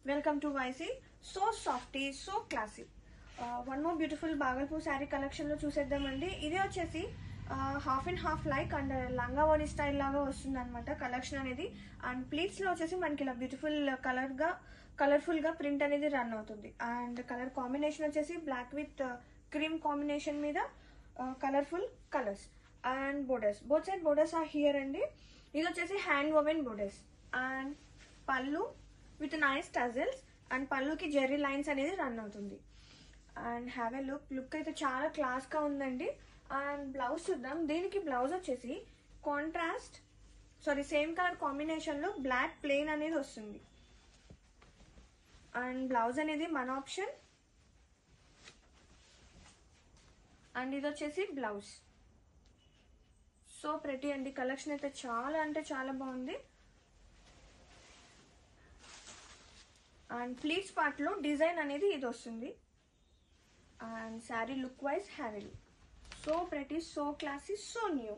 Welcome to YC. So softy, so classy. One more beautiful Bhagalpur saree collection లో చూసేద్దామండి. ఇది వచ్చేసి half and half like and లంగా ఓని స్టైల్ లాగా వస్తుంది అనమాట కలెక్షన్ అనేది. అండ్ ప్లీట్స్ లో వచ్చేసి మనకి ఇలా బ్యూటిఫుల్ కలర్ఫుల్ గా ప్రింట్ అనేది రన్ అవుతుంది. అండ్ కలర్ కాంబినేషన్ వచ్చేసి బ్లాక్ విత్ క్రీమ్ కాంబినేషన్ మీద colourful colours and borders, both side borders are here అండి. ఇది వచ్చేసి hand woven borders and pallu with nice tassels and పళ్ళుకి జెర్రీ లైన్స్ అనేది రన్ అవుతుంది. అండ్ హ్యావ్ ఎ లుక్ అయితే చాలా క్లాస్ గా ఉందండి. అండ్ బ్లౌజ్ చూద్దాం. దీనికి బ్లౌజ్ వచ్చేసి సేమ్ కలర్ కాంబినేషన్ లో బ్లాక్ ప్లెయిన్ అనేది వస్తుంది. అండ్ బ్లౌజ్ అనేది మన ఆప్షన్. అండ్ ఇది వచ్చేసి బ్లౌజ్. సో ప్రెటీ అండి, కలెక్షన్ అయితే చాలా అంటే చాలా బాగుంది. అండ్ ప్లీట్స్ పార్ట్ లో డిజైన్ అనేది ఇది వస్తుంది. And sari look wise have a look. So pretty, so classy, so new.